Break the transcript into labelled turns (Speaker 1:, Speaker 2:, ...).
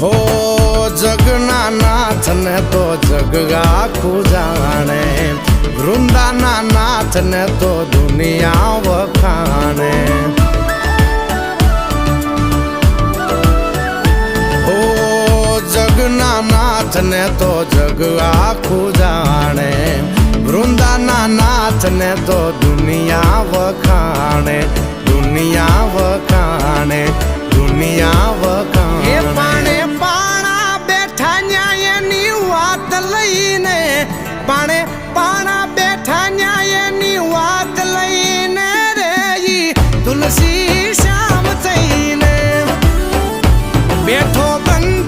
Speaker 1: હો જગના નાથ ને તો જગ આખું જાણે, વૃંદાના નાથ ને તો દુનિયા વખાણે. હો જગના નાથ ને તો જગ આખું જાણે, વૃંદાના નાથ ને તો દુનિયા વખાણે, દુનિયા વખાણે, દુનિયા વખાણે. એ પાણે પાણા બેઠા ન્યાયની વાત લઈને, પાણે પાણા બેઠા ન્યાયની વાત લઈને રે તુલસી શ્યામ થઈને બેઠો બંધ